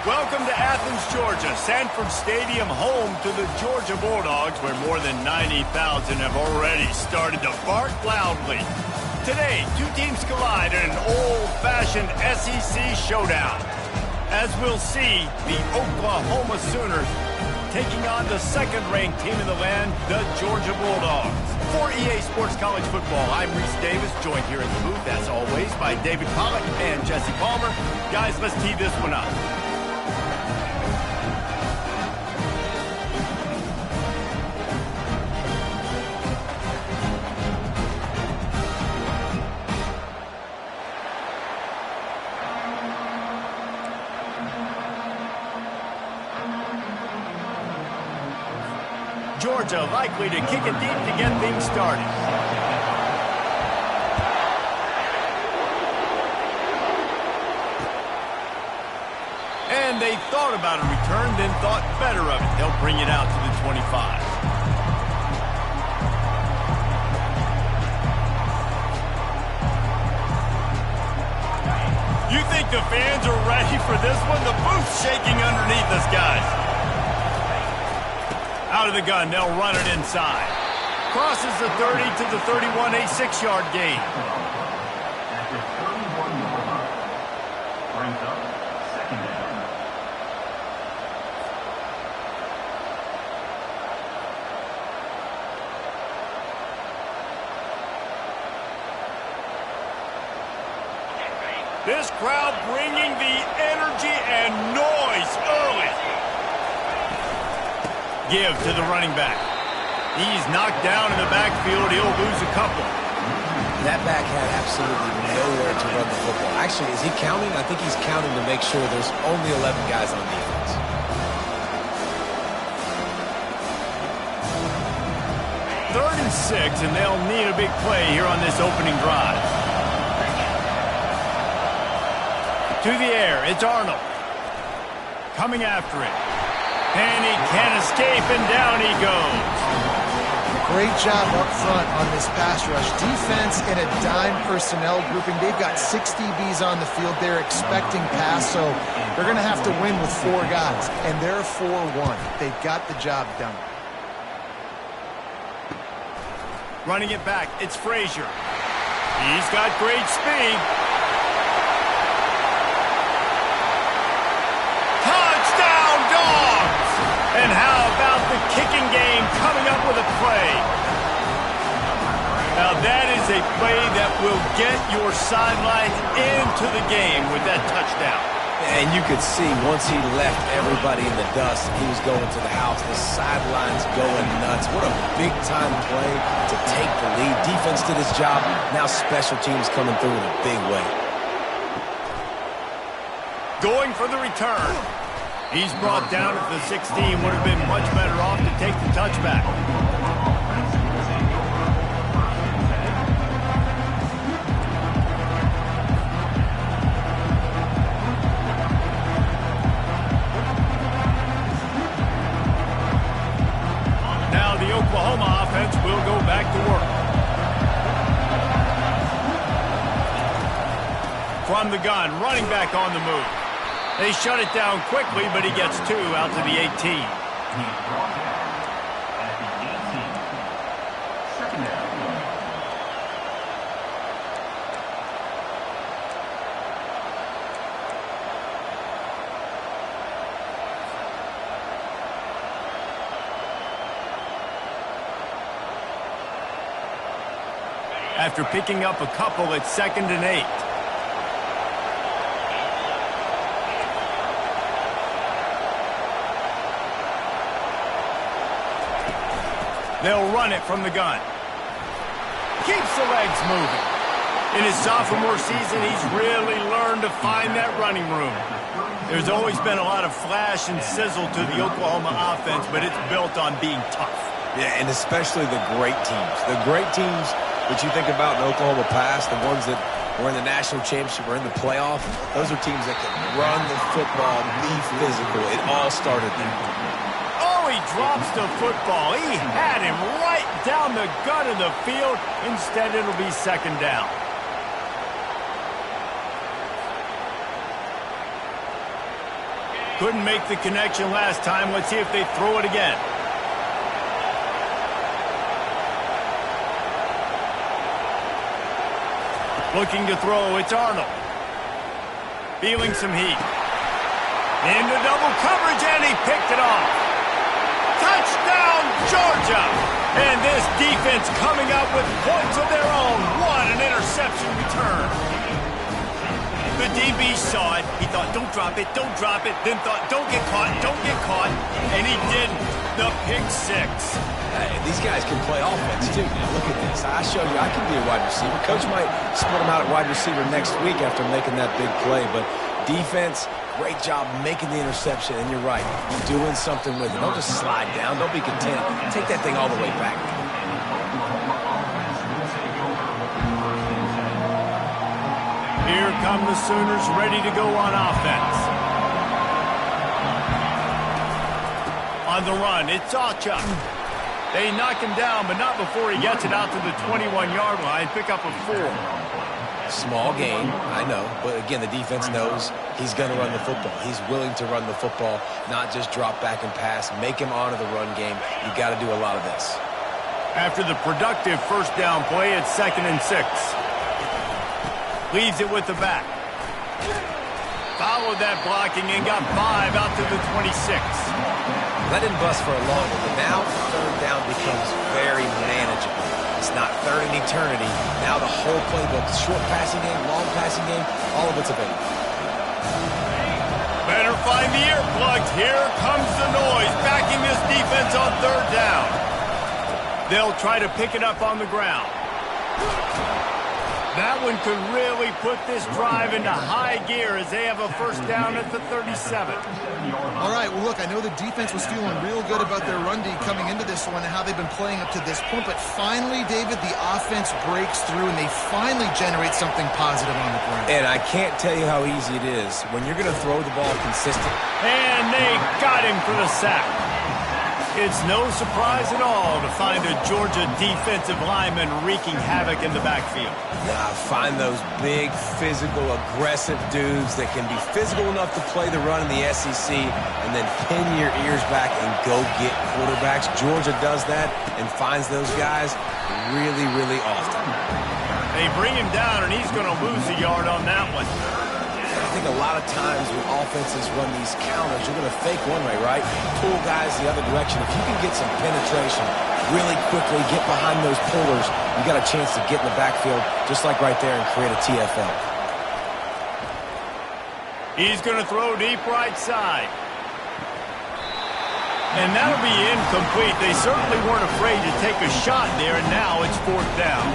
Welcome to Athens, Georgia, Sanford Stadium, home to the Georgia Bulldogs, where more than 90,000 have already started to bark loudly. Today, two teams collide in an old-fashioned SEC showdown. As we'll see, the Oklahoma Sooners taking on the second-ranked team in the land, the Georgia Bulldogs. For EA Sports College Football, I'm Reese Davis, joined here in the booth, as always, by David Pollack and Jesse Palmer. Guys, let's tee this one up. Georgia likely to kick it deep to get things started. And they thought about a return, then thought better of it. They'll bring it out to the 25. You think the fans are ready for this one? The booth's shaking underneath us, guys. Out of the gun, they'll run it inside. Crosses the 30 to the 31, a 6-yard gain. After 31 yards, brings up second down. This crowd bringing the energy and noise early. Give to the running back. He's knocked down in the backfield. He'll lose a couple. That back had absolutely nowhere to run the football. Actually, is he counting? I think he's counting to make sure there's only 11 guys on defense. Third and 6, and they'll need a big play here on this opening drive. To the air, it's Arnold. Coming after it. And he can't escape, and down he goes. Great job up front on this pass rush. Defense in a dime personnel grouping. They've got 6 DBs on the field. They're expecting pass, so they're going to have to win with 4 guys. And they're 4-1. They got the job done. Running it back, it's Frazier. He's got great speed. And how about the kicking game coming up with a play? Now that is a play that will get your sidelines into the game with that touchdown. And you could see once he left everybody in the dust, he was going to the house. The sidelines going nuts. What a big-time play to take the lead. Defense did his job. Now special teams coming through in a big way. Going for the return. He's brought down at the 16. Would have been much better off to take the touchback. Now the Oklahoma offense will go back to work. From the gun, running back on the move. They shut it down quickly, but he gets 2 out to the 18. He's brought down at the 18. Second down. After picking up a couple, it's 2nd and 8. They'll run it from the gun. Keeps the legs moving. In his sophomore season, he's really learned to find that running room. There's always been a lot of flash and sizzle to the Oklahoma offense, but it's built on being tough. Yeah, and especially the great teams. The great teams that you think about in Oklahoma past, the ones that were in the national championship or in the playoff, those are teams that can run the football, be physical. It all started there. He drops the football. He had him right down the gut of the field. Instead, it'll be 2nd down. Couldn't make the connection last time. Let's see if they throw it again. Looking to throw, it's Arnold. Feeling some heat. Into double coverage, and he picked it off. Touchdown, Georgia! And this defense coming out with points of their own. What an interception return. The DB saw it. He thought, don't drop it, don't drop it. Then thought, don't get caught, don't get caught. And he didn't. The pick six. Hey, these guys can play offense, too. Now, look at this. I showed you I can be a wide receiver. Coach might split him out at wide receiver next week after making that big play. But defense, great job making the interception. And you're right. You're doing something with it. Don't just slide down. Don't be content. Take that thing all the way back. Here come the Sooners ready to go on offense. On the run, it's Acha. They knock him down, but not before he gets it out to the 21-yard line. Pick up a 4. Small gain, I know. But, again, the defense knows he's going to run the football. He's willing to run the football, not just drop back and pass. Make him honor the run game. You got to do a lot of this. After the productive first down play, it's 2nd and 6. Leaves it with the back. Followed that blocking and got 5 out to the 26. That didn't bust for a long one, but now third down becomes very manageable. It's not third in eternity. Now the whole playbook, short passing game, long passing game, all of it's available. Better find the earplugs. Here comes the noise, backing this defense on third down. They'll try to pick it up on the ground. That one could really put this drive into high gear as they have a first down at the 37. All right, well, look, I know the defense was feeling real good about their run D coming into this one and how they've been playing up to this point, but finally, David, the offense breaks through and they finally generate something positive on the ground. And I can't tell you how easy it is when you're going to throw the ball consistent. And they got him for the sack. It's no surprise at all to find a Georgia defensive lineman wreaking havoc in the backfield. Find those big, physical, aggressive dudes that can be physical enough to play the run in the SEC and then pin your ears back and go get quarterbacks. Georgia does that and finds those guys really, really often. They bring him down, and he's going to lose a yard on that one. I think a lot of times when offenses run these counters, you're going to fake one way, right? Pull guys the other direction. If you can get some penetration really quickly, get behind those pullers, you got a chance to get in the backfield just like right there and create a TFL. He's going to throw deep right side. And that'll be incomplete. They certainly weren't afraid to take a shot there, and now it's 4th down.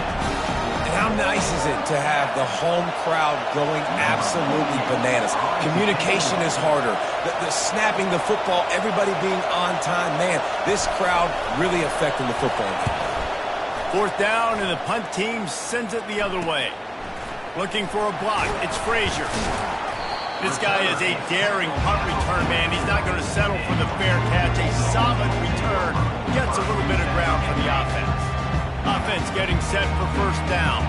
How nice is it to have the home crowd going absolutely bananas? Communication is harder. The snapping the football, everybody being on time. Man, this crowd really affecting the football game. 4th down, and the punt team sends it the other way. Looking for a block. It's Frazier. This guy is a daring punt return man. He's not going to settle for the fair catch. A solid return. Gets a little bit of ground for the offense. Offense getting set for first down.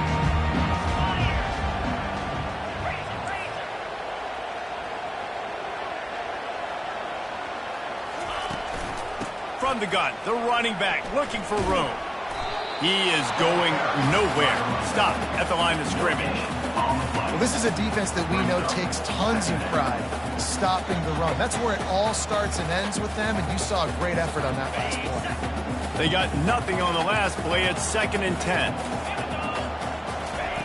From the gun, the running back looking for room. He is going nowhere. Stop at the line of scrimmage. Well, this is a defense that we know takes tons of pride stopping the run. That's where it all starts and ends with them, and you saw a great effort on that last play. They got nothing on the last play. It's 2nd and 10.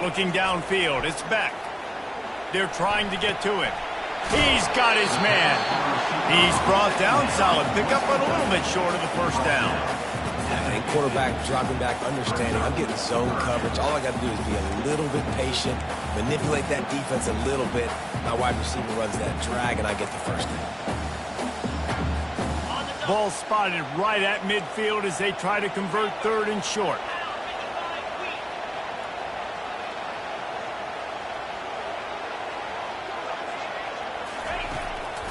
Looking downfield, it's Beck. They're trying to get to him. He's got his man. He's brought down solid. Pick up a little bit short of the first down. And quarterback dropping back, understanding I'm getting zone coverage. All I got to do is be a little bit patient, manipulate that defense a little bit. My wide receiver runs that drag, and I get the first down. Ball spotted right at midfield as they try to convert 3rd and short.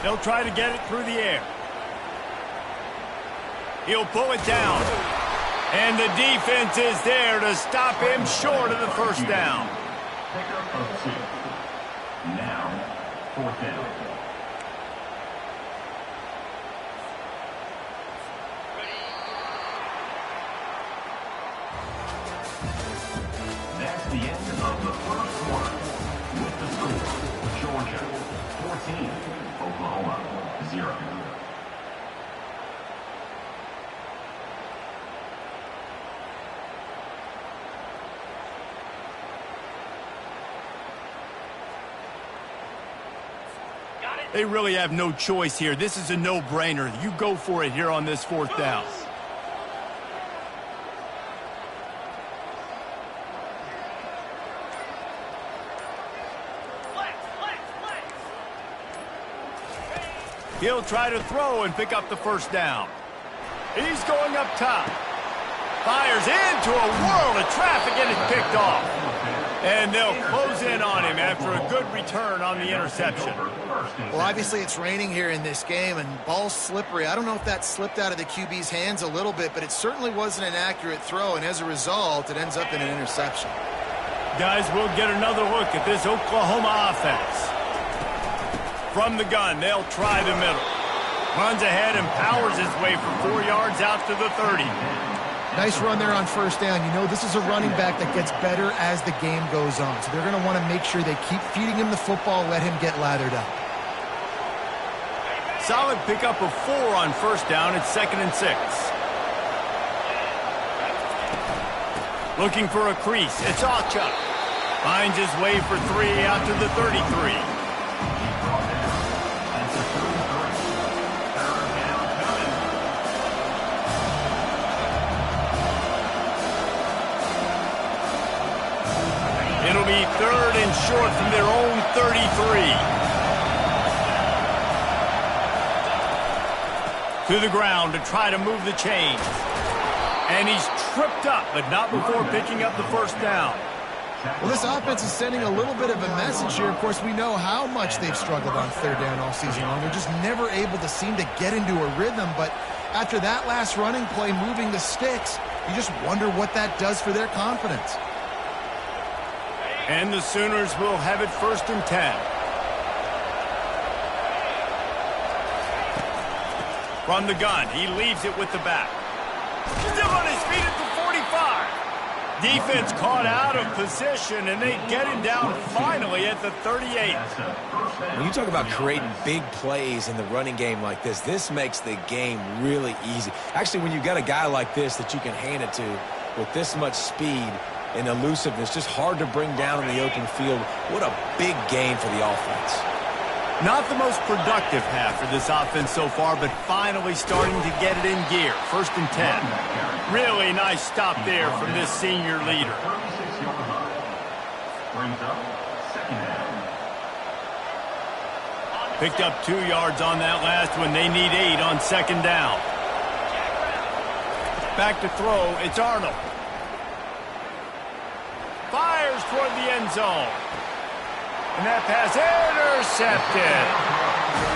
They'll try to get it through the air. He'll pull it down. And the defense is there to stop him short of the first down. Now, 4th down. the first quarter. With the score, Georgia 14, Oklahoma 0. They really have no choice here. This is a no-brainer. You go for it here on this fourth down. He'll try to throw and pick up the first down. He's going up top. Fires into a whirl of traffic and it's picked off. And they'll close in on him after a good return on the interception. Well, obviously it's raining here in this game, and ball's slippery. I don't know if that slipped out of the QB's hands a little bit, but it certainly wasn't an accurate throw, and as a result, it ends up in an interception. Guys, we'll get another look at this Oklahoma offense. From the gun, they'll try the middle. Runs ahead and powers his way for 4 yards out to the 30. Nice run there on first down. You know, this is a running back that gets better as the game goes on. So they're going to want to make sure they keep feeding him the football, let him get lathered up. Solid pickup of 4 on first down. It's 2nd and 6. Looking for a crease. It's Acha. Finds his way for 3 out to the 33. It'll be 3rd and short from their own 33. To the ground to try to move the chains. And he's tripped up, but not before picking up the first down. Well, this offense is sending a little bit of a message here. Of course, we know how much they've struggled on third down all season long. They're just never able to seem to get into a rhythm. But after that last running play, moving the sticks, you just wonder what that does for their confidence. And the Sooners will have it 1st and 10. From the gun, he leaves it with the back. Still on his feet at the 45. Defense caught out of position, and they get him down finally at the 38. When you talk about creating big plays in the running game like this, this makes the game really easy. Actually, when you've got a guy like this that you can hand it to with this much speed and elusiveness, just hard to bring down in the open field. What a big game for the offense. Not the most productive half for this offense so far, but finally starting to get it in gear. 1st and 10. Really nice stop there from this senior leader. 36-yard line. Brings up 2nd down. Picked up 2 yards on that last one. They need 8 on 2nd down. Back to throw. It's Arnold. Fires toward the end zone. And that pass intercepted.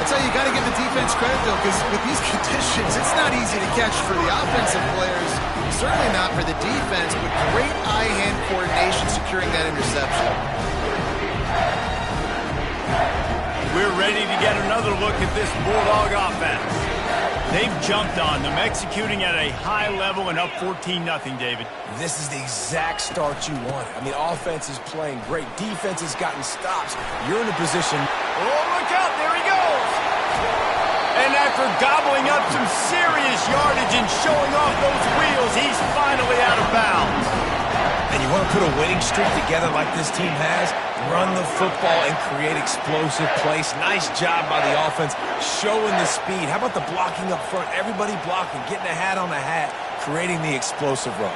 That's how you got to give the defense credit, though, because with these conditions, it's not easy to catch for the offensive players. Certainly not for the defense, but great eye-hand coordination securing that interception. We're ready to get another look at this Bulldog offense. They've jumped on them, executing at a high level and up 14-0, David. This is the exact start you wanted. I mean, offense is playing great. Defense has gotten stops. You're in a position. Oh, look out. There he goes. And after gobbling up some serious yardage and showing off those wheels, he's finally out of bounds. And you want to put a winning streak together like this team has? Run the football and create explosive plays. Nice job by the offense, showing the speed. How about the blocking up front? Everybody blocking, getting a hat on a hat, creating the explosive run.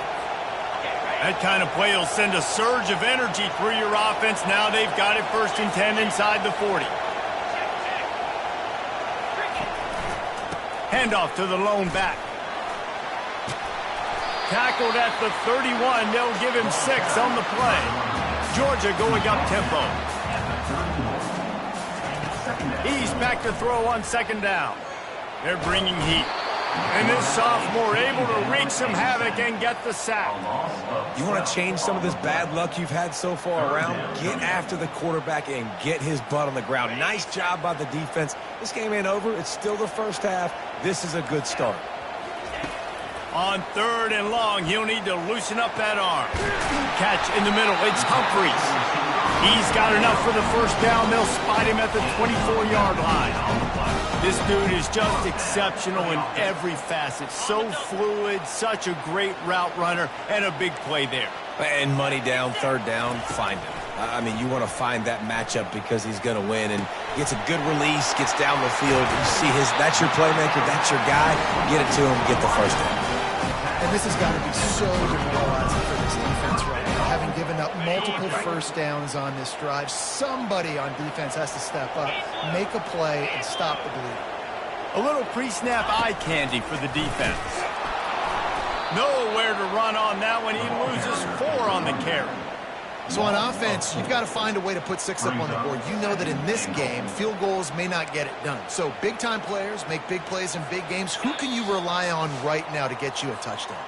That kind of play will send a surge of energy through your offense. Now they've got it 1st and 10 inside the 40. Handoff to the lone back. Tackled at the 31. They'll give him 6 on the play. Georgia going up tempo. He's back to throw on 2nd down. They're bringing heat. And this sophomore able to wreak some havoc and get the sack. You want to change some of this bad luck you've had so far around? Get after the quarterback and get his butt on the ground. Nice job by the defense. This game ain't over. It's still the first half. This is a good start. On 3rd and long, he'll need to loosen up that arm. Catch in the middle. It's Humphries. He's got enough for the first down. They'll spot him at the 24-yard line. This dude is just exceptional in every facet. So fluid, such a great route runner, and a big play there. And money down, third down, find him. I mean, you want to find that matchup because he's going to win. And gets a good release, gets down the field. You see that's your playmaker, that's your guy. Get it to him, get the first down. And this has got to be so demoralizing for this defense right now. Having given up multiple first downs on this drive, somebody on defense has to step up, make a play, and stop the bleeding. A little pre-snap eye candy for the defense. Nowhere to run on that one. He loses 4 on the carry. So on offense, you've got to find a way to put 6 up on the board. You know that in this game, field goals may not get it done. So big-time players make big plays in big games. Who can you rely on right now to get you a touchdown?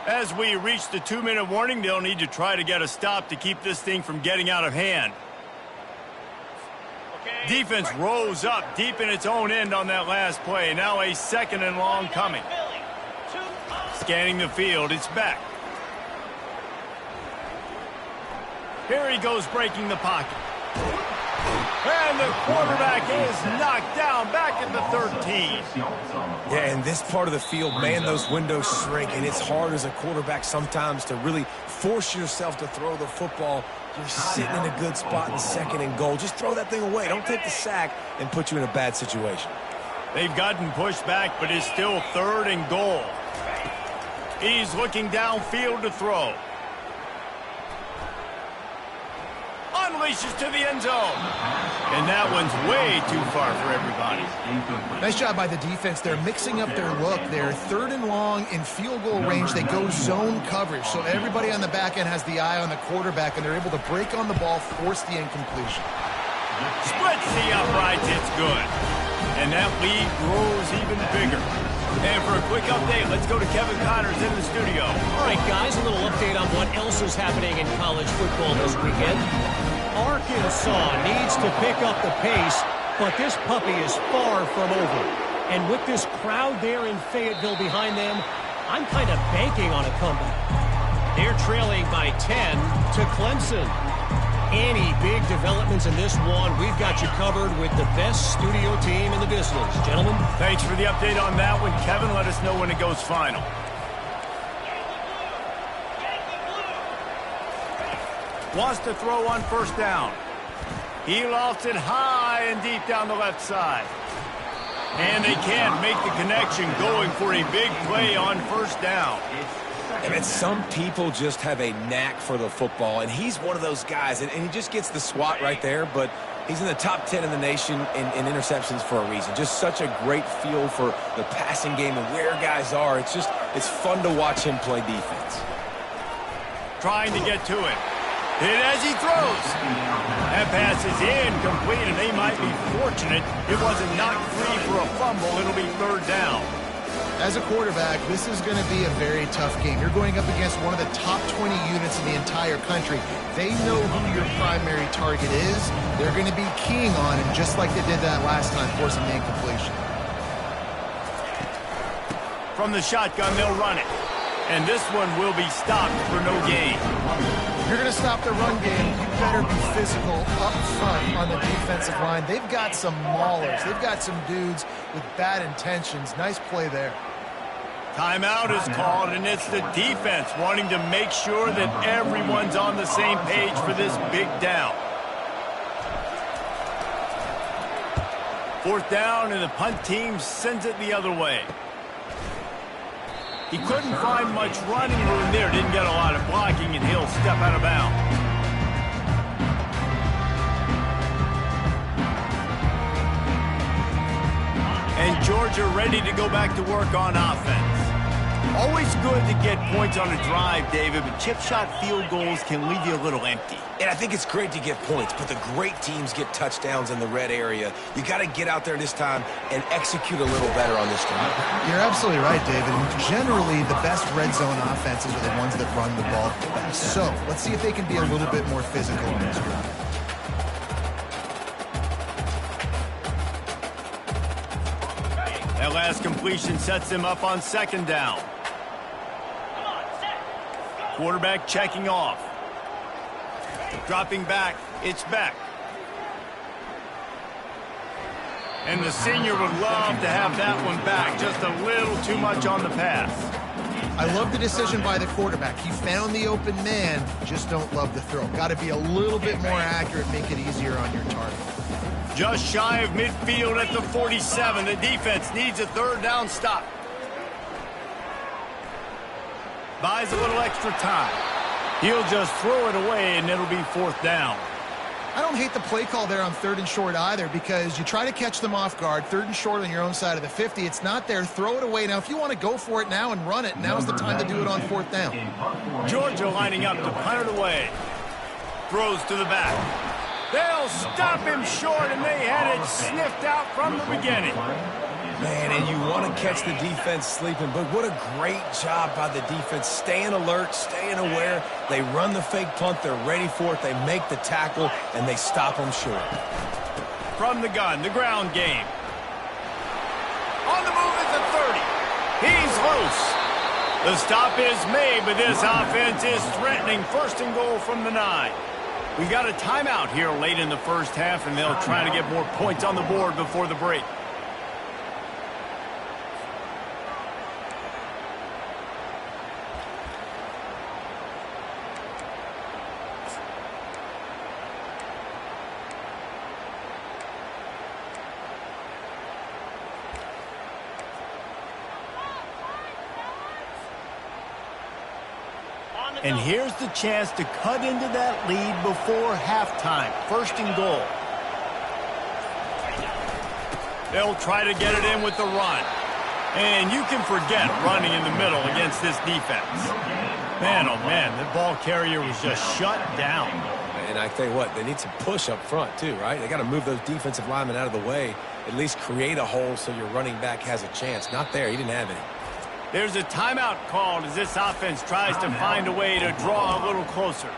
As we reach the 2-minute warning, they'll need to try to get a stop to keep this thing from getting out of hand. Defense rose up deep in its own end on that last play. Now a 2nd and long coming. Scanning the field, it's back. Here he goes breaking the pocket. And the quarterback is knocked down back at the 13. Yeah, in this part of the field, man, those windows shrink, and it's hard as a quarterback sometimes to really force yourself to throw the football. You're sitting in a good spot in 2nd and goal. Just throw that thing away. Don't take the sack and put you in a bad situation. They've gotten pushed back, but it's still 3rd and goal. He's looking downfield to throw. Unleashes to the end zone. And that one's way too far for everybody. Nice job by the defense. They're mixing up their look. They're 3rd and long in field goal range. They go zone coverage. So everybody on the back end has the eye on the quarterback, and they're able to break on the ball, force the incompletion. Splits the uprights. It's good. And that lead grows even bigger. And for a quick update, let's go to Kevin Connors in the studio. All right, guys, a little update on what else is happening in college football this weekend. Arkansas needs to pick up the pace, but this puppy is far from over. And with this crowd there in Fayetteville behind them, I'm kind of banking on a comeback. They're trailing by 10 to Clemson. Any big developments in this one, we've got you covered with the best studio team in the business. Gentlemen. Thanks for the update on that one. Kevin, let us know when it goes final. Wants to throw on first down. He lofts it high and deep down the left side. And they can't make the connection, going for a big play on first down. I mean, some people just have a knack for the football, and he's one of those guys, and he just gets the swat right there, but he's in the top 10 in the nation in interceptions for a reason. Just such a great feel for the passing game and where guys are. It's fun to watch him play defense. Trying to get to it. Hit as he throws. That pass is incomplete, and they might be fortunate it wasn't knocked free for a fumble. It'll be 3rd down. As a quarterback, this is going to be a very tough game. You're going up against one of the top 20 units in the entire country. They know who your primary target is. They're going to be keying on him, just like they did that last time, forcing the incompletion. From the shotgun, they'll run it. And this one will be stopped for no gain. If you're going to stop the run game, you better be physical up front on the defensive line. They've got some maulers. They've got some dudes with bad intentions. Nice play there. Timeout is called, and it's the defense wanting to make sure that everyone's on the same page for this big down. 4th down, and the punt team sends it the other way. He couldn't find much running room there. Didn't get a lot of blocking, and he'll step out of bounds. And Georgia ready to go back to work on offense. Always good to get points on a drive, David, but chip shot field goals can leave you a little empty. And I think it's great to get points, but the great teams get touchdowns in the red area. You got to get out there this time and execute a little better on this drive. You're absolutely right, David. And generally, the best red zone offenses are the ones that run the ball the best. So let's see if they can be a little bit more physical on this drive. That last completion sets him up on 2nd down. Quarterback checking off. Dropping back. It's Beck. And the senior would love to have that one back. Just a little too much on the pass. I love the decision by the quarterback. He found the open man, just don't love the throw. Got to be a little bit more accurate, make it easier on your target. Just shy of midfield at the 47. The defense needs a third down stop. Buys a little extra time. He'll just throw it away, and it'll be fourth down. I don't hate the play call there on 3rd and short either, because you try to catch them off guard. 3rd and short on your own side of the 50. It's not there. Throw it away. Now, if you want to go for it now and run it, now's the time to do it on 4th down. Georgia lining up to punt it away. Throws to the back. They'll stop him short, and they had it sniffed out from the beginning. Man, and you want to catch the defense sleeping, but what a great job by the defense. Staying alert, staying aware. They run the fake punt. They're ready for it. They make the tackle, and they stop them short. From the gun, the ground game. On the move at the 30. He's loose. The stop is made, but this offense is threatening. 1st and goal from the 9. We've got a timeout here late in the first half, and they'll try to get more points on the board before the break. And here's the chance to cut into that lead before halftime. 1st and goal. They'll try to get it in with the run. And you can forget running in the middle against this defense. Man, oh man, the ball carrier was just shut down. And I tell you what, they need some push up front too, right? They got to move those defensive linemen out of the way, at least create a hole so your running back has a chance. Not there. He didn't have any. There's a timeout called as this offense tries to find a way to draw a little closer.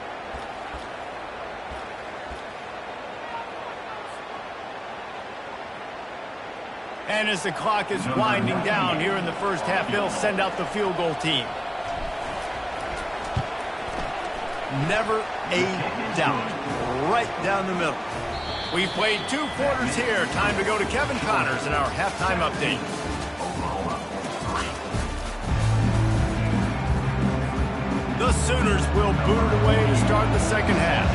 And as the clock is winding down here in the first half, they'll send out the field goal team. Never a doubt. Right down the middle. We've played 2 quarters here. Time to go to Kevin Connors in our halftime update. The Sooners will boot it away to start the second half.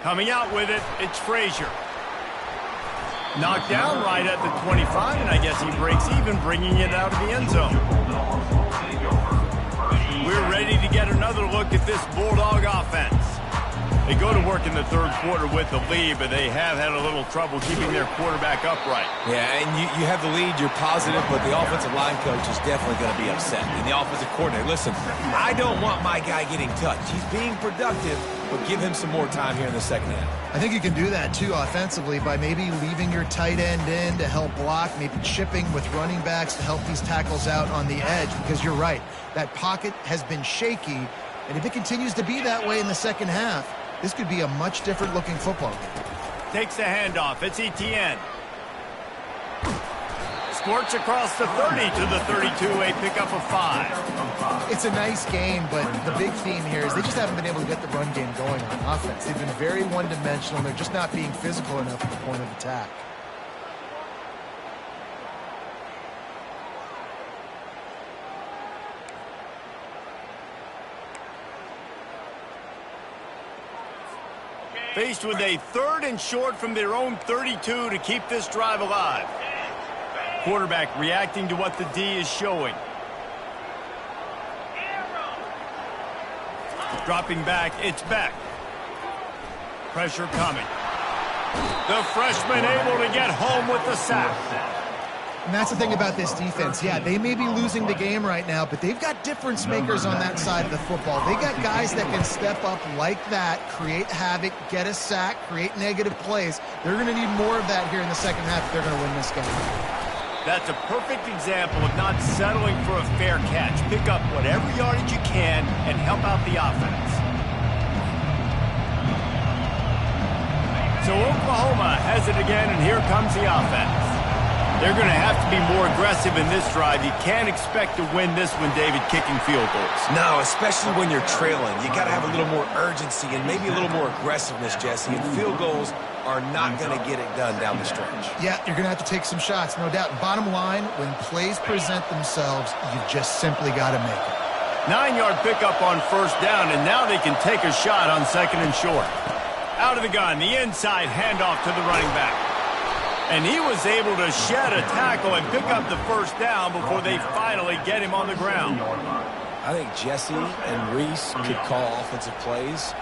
Coming out with it, it's Frazier. Knocked down right at the 25, and I guess he breaks even, bringing it out of the end zone. We're ready to get another look at this Bulldog offense. They go to work in the 3rd quarter with the lead, but they have had a little trouble keeping their quarterback upright. Yeah, and you have the lead, you're positive, but the offensive line coach is definitely going to be upset. And the offensive coordinator, listen, I don't want my guy getting touched. He's being productive, but give him some more time here in the second half. I think you can do that, too, offensively, by maybe leaving your tight end in to help block, maybe chipping with running backs to help these tackles out on the edge, because you're right. That pocket has been shaky, and if it continues to be that way in the second half, this could be a much different looking football game. Takes the handoff. It's Etienne. Squirts across the 30 to the 32, a pickup of 5. It's a nice game, but the big theme here is they just haven't been able to get the run game going on offense. They've been very one-dimensional, and they're just not being physical enough at the point of attack. Faced with a 3rd and short from their own 32 to keep this drive alive. Quarterback reacting to what the D is showing. Dropping back, it's Beck. Pressure coming. The freshman able to get home with the sack. And that's the thing about this defense. Yeah, they may be losing the game right now, but they've got difference makers on that side of the football. They got guys that can step up like that, create havoc, get a sack, create negative plays. They're going to need more of that here in the second half if they're going to win this game. That's a perfect example of not settling for a fair catch. Pick up whatever yardage you can and help out the offense. So Oklahoma has it again, and here comes the offense. They're going to have to be more aggressive in this drive. You can't expect to win this one, David, kicking field goals. No, especially when you're trailing. You got to have a little more urgency and maybe a little more aggressiveness, Jesse. And field goals are not going to get it done down the stretch. Yeah, you're going to have to take some shots, no doubt. Bottom line, when plays present themselves, you've just simply got to make it. 9-yard pickup on first down, and now they can take a shot on second and short. Out of the gun, the inside handoff to the running back. And he was able to shed a tackle and pick up the first down before they finally get him on the ground. I think Jesse and Reese could call offensive plays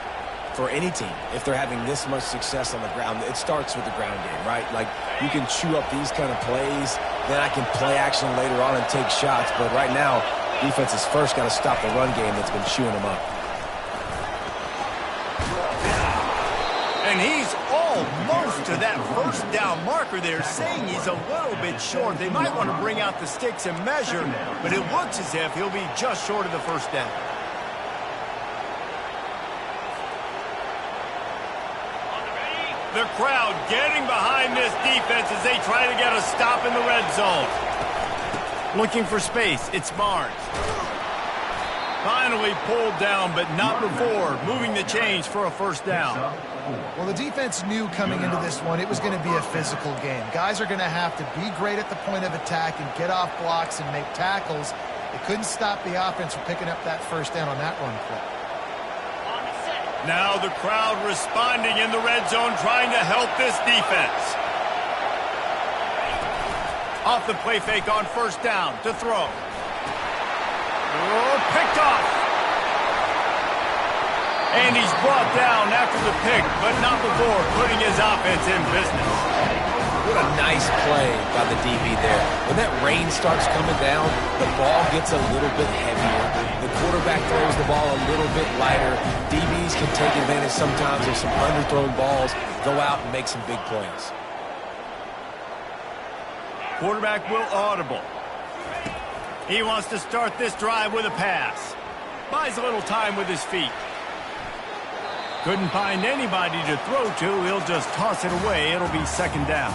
for any team if they're having this much success on the ground. It starts with the ground game, right? Like, you can chew up these kind of plays, then I can play action later on and take shots. But right now, defense has first got to stop the run game that's been chewing them up. And he's almost to that first down marker there, saying he's a little bit short. They might want to bring out the sticks and measure, but it looks as if he'll be just short of the first down. The crowd getting behind this defense as they try to get a stop in the red zone. Looking for space, it's Barnes. Finally pulled down, but not before moving the chains for a first down. Well, the defense knew coming into this one it was going to be a physical game. Guys are going to have to be great at the point of attack and get off blocks and make tackles. They couldn't stop the offense from picking up that first down on that run play. Now the crowd responding in the red zone, trying to help this defense. Off the play fake on first down to throw. Oh, picked off. And he's brought down after the pick, but not before putting his offense in business. What a nice play by the DB there. When that rain starts coming down, the ball gets a little bit heavier. The quarterback throws the ball a little bit lighter. DBs can take advantage sometimes of some underthrown balls, go out and make some big plays. Quarterback will audible. He wants to start this drive with a pass. Buys a little time with his feet. Couldn't find anybody to throw to. He'll just toss it away. It'll be second down.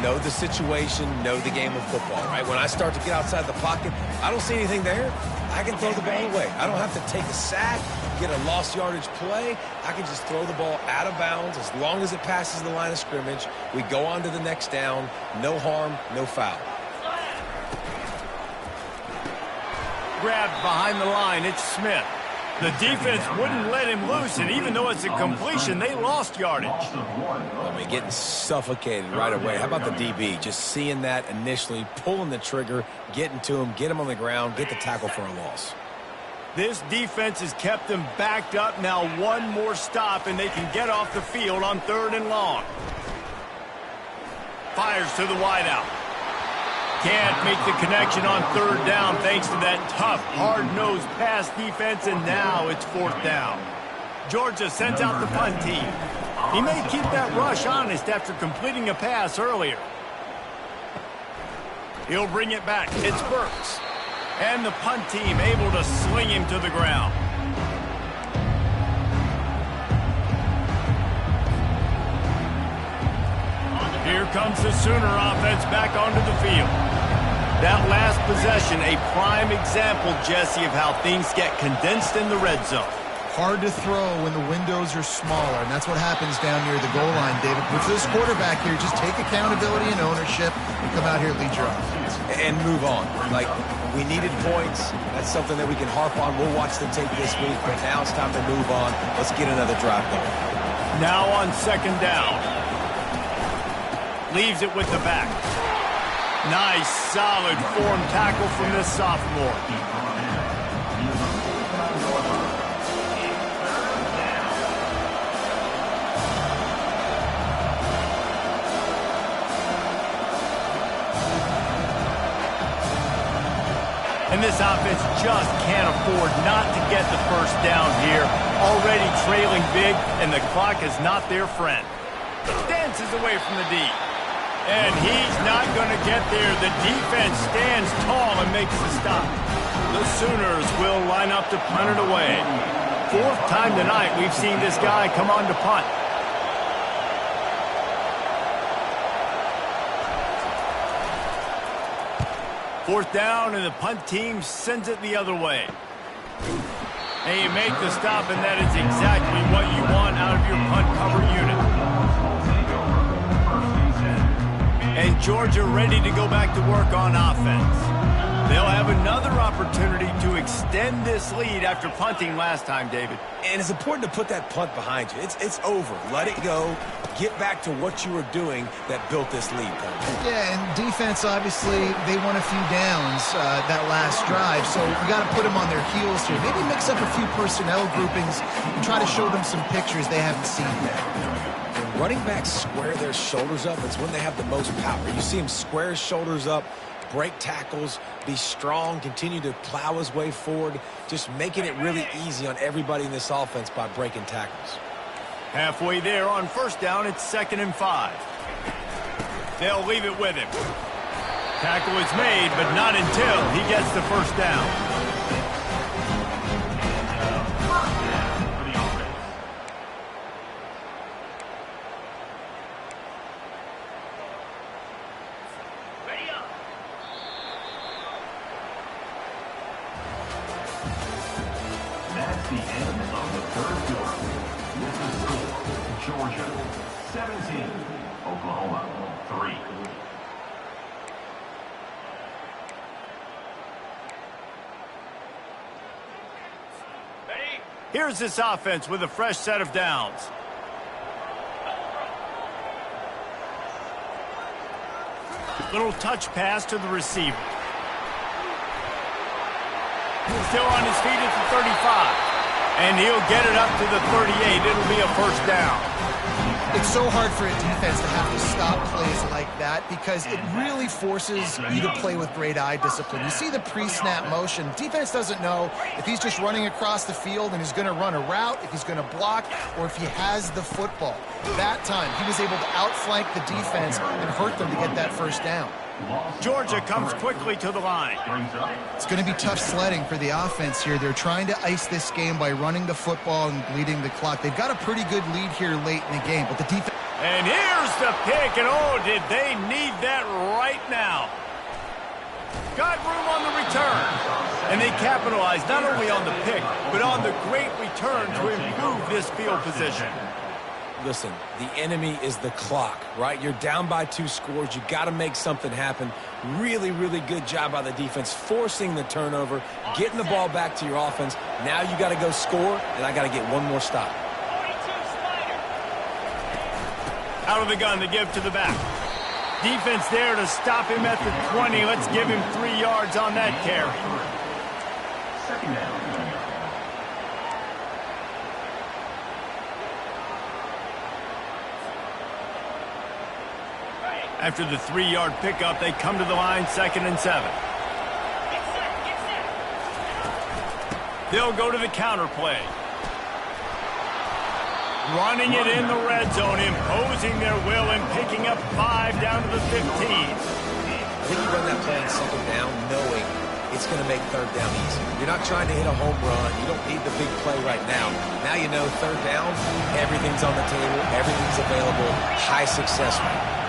Know the situation, know the game of football, right? When I start to get outside the pocket, I don't see anything there. I can throw the ball away. I don't have to take a sack, get a lost yardage play. I can just throw the ball out of bounds as long as it passes the line of scrimmage. We go on to the next down. No harm, no foul. Grabbed behind the line. It's Smith. The defense wouldn't let him loose, and even though it's a completion, they lost yardage. I mean, getting suffocated right away. How about the DB? Just seeing that initially, pulling the trigger, getting to him, get him on the ground, get the tackle for a loss. This defense has kept them backed up. Now one more stop, and they can get off the field on third and long. Fires to the wideout. Can't make the connection on third down thanks to that tough, hard-nosed pass defense, and now it's fourth down. Georgia sends out the punt team. He may keep that rush honest after completing a pass earlier. He'll bring it back. It's Burks. And the punt team able to sling him to the ground. Here comes the Sooner offense back onto the field. That last possession, a prime example, Jesse, of how things get condensed in the red zone. Hard to throw when the windows are smaller, and that's what happens down near the goal line, David. With this quarterback here, just take accountability and ownership and come out here and lead your offense. And move on. Like, we needed points. That's something that we can harp on. We'll watch the tape this week, but now it's time to move on. Let's get another drive going. Now on second down. Leaves it with the back. Nice, solid form tackle from this sophomore. And this offense just can't afford not to get the first down here. Already trailing big, and the clock is not their friend. Dances away from the D. And he's not going to get there. The defense stands tall and makes the stop. The Sooners will line up to punt it away. Fourth time tonight we've seen this guy come on to punt. 4th down, and the punt team sends it the other way. And you make the stop, and that is exactly what you want out of your punt cover unit. And Georgia ready to go back to work on offense. They'll have another opportunity to extend this lead after punting last time, David. And it's important to put that punt behind you. It's over. Let it go. Get back to what you were doing that built this lead, Coach. Yeah, and defense, obviously, they won a few downs that last drive, so we got to put them on their heels here. Maybe mix up a few personnel groupings and try to show them some pictures they haven't seen yet. When running backs square their shoulders up, it's when they have the most power. You see him square his shoulders up, break tackles, be strong, continue to plow his way forward, just making it really easy on everybody in this offense by breaking tackles. Halfway there on 1st down, it's 2nd and 5. They'll leave it with him. Tackle is made, but not until he gets the 1st down. That's the end of the 3rd quarter. With the score, Georgia 17, Oklahoma 3. Here's this offense with a fresh set of downs. Little touch pass to the receiver. Still on his feet at the 35. And he'll get it up to the 38. It'll be a 1st down. It's so hard for a defense to have to stop plays like that because it really forces you to play with great eye discipline. You see the pre-snap motion. Defense doesn't know if he's just running across the field and he's going to run a route, if he's going to block, or if he has the football. That time, he was able to outflank the defense and hurt them to get that 1st down. Georgia comes quickly to the line. It's going to be tough sledding for the offense here. They're trying to ice this game by running the football and bleeding the clock. They've got a pretty good lead here late in the game, but the defense... And here's the pick, and oh, did they need that right now. Got room on the return. And they capitalized not only on the pick, but on the great return to improve this field position. Listen, the enemy is the clock, right? You're down by 2 scores. You got to make something happen. Really, really good job by the defense, forcing the turnover, getting the ball back to your offense. Now you got to go score, and I got to get one more stop. Out of the gun to give to the back. Defense there to stop him at the 20. Let's give him 3 yards on that carry. 2nd down. After the 3-yard pickup, they come to the line, 2nd and 7. They'll go to the counter play. Running it in the red zone, imposing their will and picking up 5 down to the 15. I think you run that play on 2nd down knowing it's going to make 3rd down easy. You're not trying to hit a home run. You don't need the big play right now. Now you know 3rd down, everything's on the table, everything's available, high success rate.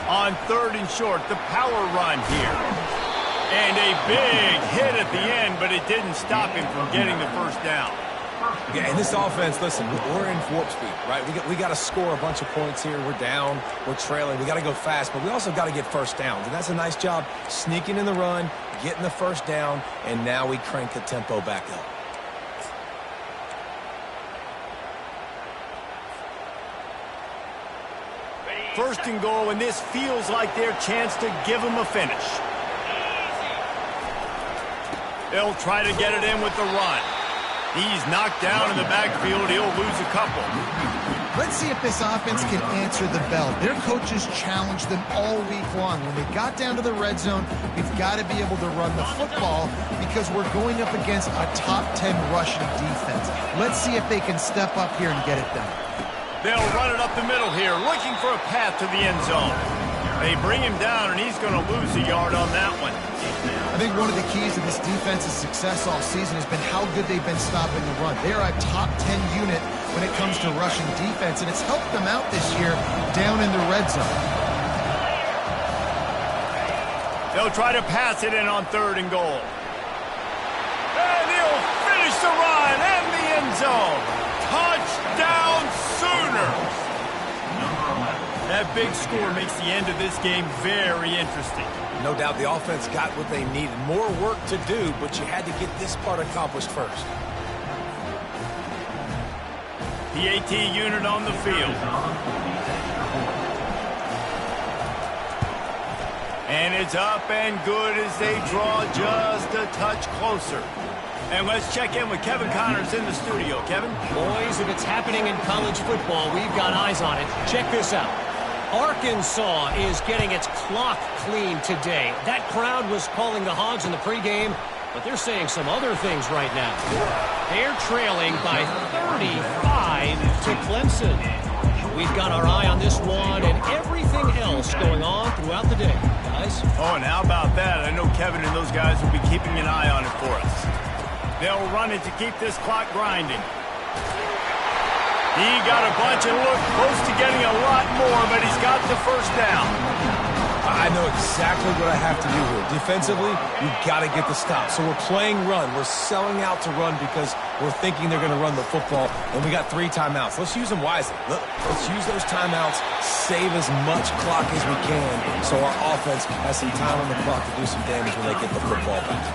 On 3rd and short, the power run here. And a big hit at the end, but it didn't stop him from getting the 1st down. Yeah, and this offense, listen, we're in warp speed, right? We got to score a bunch of points here. We're down. We're trailing. We got to go fast, but we also got to get 1st downs. And that's a nice job sneaking in the run, getting the 1st down, and now we crank the tempo back up. First and goal, and this feels like their chance to give them a finish. They'll try to get it in with the run. He's knocked down in the backfield. He'll lose a couple. Let's see if this offense can answer the bell. Their coaches challenged them all week long. When they got down to the red zone, we've got to be able to run the football because we're going up against a top 10 rushing defense. Let's see if they can step up here and get it done. They'll run it up the middle here, looking for a path to the end zone. They bring him down, and he's going to lose a yard on that one. I think one of the keys to this defense's success all season has been how good they've been stopping the run. They're a top 10 unit when it comes to rushing defense, and it's helped them out this year down in the red zone. They'll try to pass it in on 3rd and goal. And he'll finish the run and the end zone. Touchdown Sooners! That big score makes the end of this game very interesting. No doubt the offense got what they needed. More work to do, but you had to get this part accomplished first. PAT unit on the field. And it's up and good as they draw just a touch closer. And let's check in with Kevin Connors in the studio. Kevin? Boys, if it's happening in college football, we've got eyes on it. Check this out. Arkansas is getting its clock cleaned today. That crowd was calling the Hogs in the pregame, but they're saying some other things right now. They're trailing by 35 to Clemson. We've got our eye on this one and everything else going on throughout the day, guys. Oh, and how about that? I know Kevin and those guys will be keeping an eye on it for us. They'll run it to keep this clock grinding. He got a bunch and looked close to getting a lot more, but he's got the first down. I know exactly what I have to do here. Defensively, you've got to get the stop. So we're playing run. We're selling out to run because we're thinking they're going to run the football, and we got 3 timeouts. Let's use them wisely. Let's use those timeouts, save as much clock as we can so our offense has some time on the clock to do some damage when they get the football back.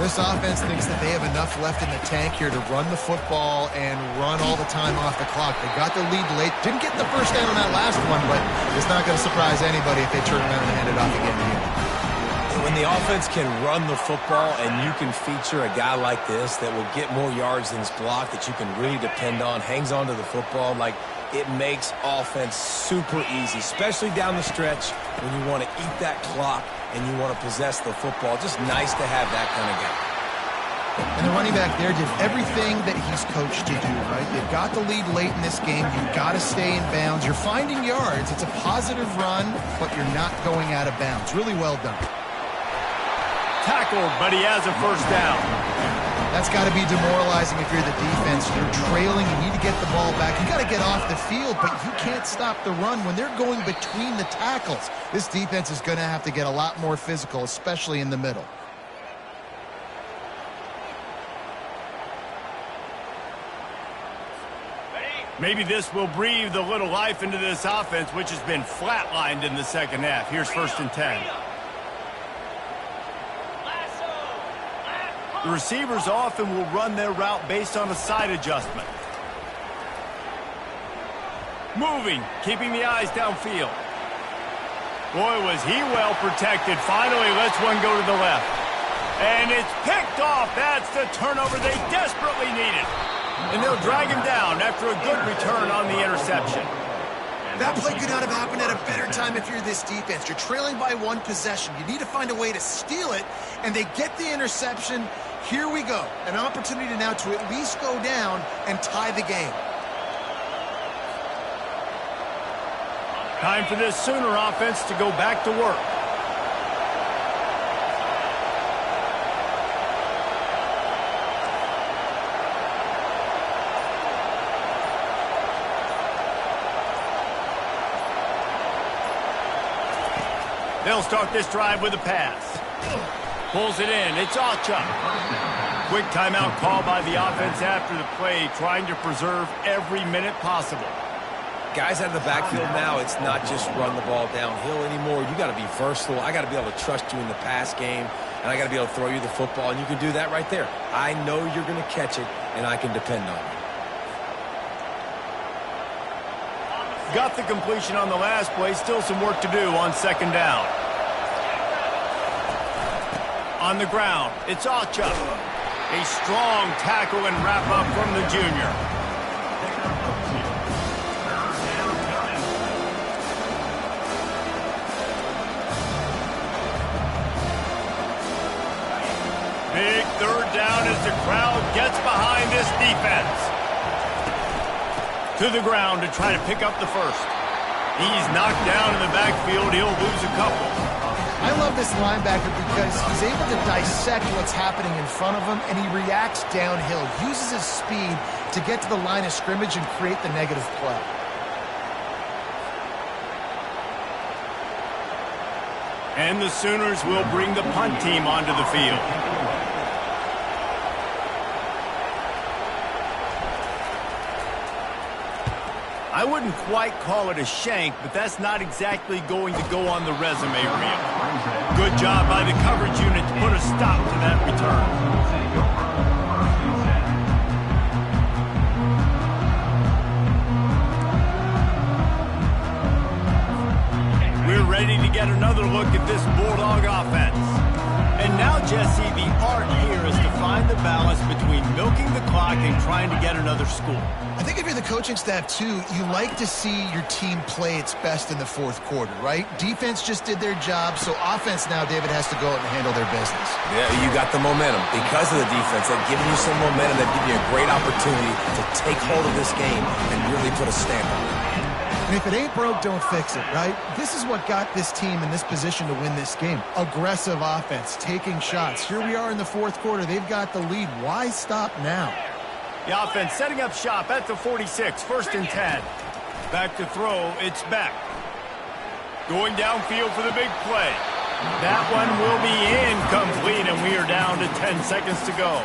This offense thinks that they have enough left in the tank here to run the football and run all the time off the clock. They got the lead late. Didn't get the first down on that last one, but it's not going to surprise anybody if they turn around and hand it off again here. When the offense can run the football and you can feature a guy like this that will get more yards than his block, that you can really depend on, hangs on to the football, like it makes offense super easy, especially down the stretch when you want to eat that clock and you want to possess the football. Just nice to have that kind of guy. And the running back there did everything that he's coached to do, right? They've got the lead late in this game. You've got to stay in bounds. You're finding yards. It's a positive run, but you're not going out of bounds. Really well done. Tackled, but he has a first down. That's got to be demoralizing if you're the defense. You're trailing. You need to get the ball back. You got to get off the field, but you can't stop the run when they're going between the tackles. This defense is going to have to get a lot more physical, especially in the middle. Maybe this will breathe a little life into this offense, which has been flatlined in the second half. Here's 1st and 10. The receivers often will run their route based on a side adjustment. Moving, keeping the eyes downfield. Boy, was he well protected. Finally lets one go to the left. And it's picked off. That's the turnover they desperately needed. And they'll drag him down after a good return on the interception. That play could not have happened at a better time if you're this defense. You're trailing by 1 possession. You need to find a way to steal it, and they get the interception. Here we go. An opportunity now to at least go down and tie the game. Time for this Sooner offense to go back to work. They'll start this drive with a pass. Pulls it in. It's Ocha. Quick timeout call by the offense after the play, trying to preserve every minute possible. Guys out of the backfield now, it's not just run the ball downhill anymore. You got to be versatile. I got to be able to trust you in the pass game, and I got to be able to throw you the football, and you can do that right there. I know you're going to catch it, and I can depend on you. Got the completion on the last play. Still some work to do on 2nd down. On the ground, it's Ocha. A strong tackle and wrap-up from the junior. Big 3rd down as the crowd gets behind this defense. To the ground to try to pick up the first. He's knocked down in the backfield. He'll lose a couple. I love this linebacker because he's able to dissect what's happening in front of him, and he reacts downhill, uses his speed to get to the line of scrimmage and create the negative play. And the Sooners will bring the punt team onto the field. I wouldn't quite call it a shank, but that's not exactly going to go on the resume reel. Good job by the coverage unit to put a stop to that return. We're ready to get another look at this Bulldog offense. And now, Jesse, the art here is to find the balance between milking the clock and trying to get another score. I think if you're the coaching staff, too, you like to see your team play its best in the fourth quarter, right? Defense just did their job, so offense now, David, has to go out and handle their business. Yeah, you got the momentum. Because of the defense, they've given you some momentum. They've given you a great opportunity to take hold of this game and really put a stamp on it. And if it ain't broke, don't fix it, right? This is what got this team in this position to win this game. Aggressive offense, taking shots. Here we are in the fourth quarter. They've got the lead. Why stop now? The offense setting up shop at the 46, 1st and 10. Back to throw, it's Beck. Going downfield for the big play. That one will be incomplete, and we are down to 10 seconds to go.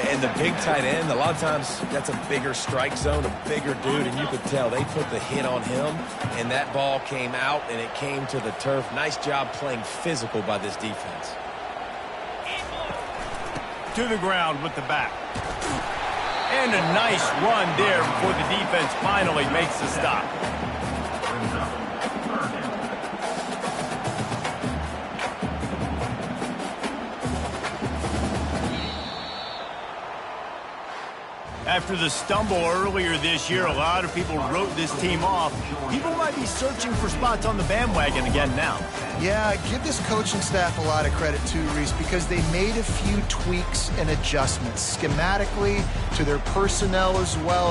And the big tight end, a lot of times that's a bigger strike zone, a bigger dude, and you could tell they put the hit on him, and that ball came out, and it came to the turf. Nice job playing physical by this defense. To the ground with the back. And a nice run there before the defense finally makes the stop. After the stumble earlier this year, a lot of people wrote this team off. People might be searching for spots on the bandwagon again now. Yeah, give this coaching staff a lot of credit too, Reese, because they made a few tweaks and adjustments schematically to their personnel as well.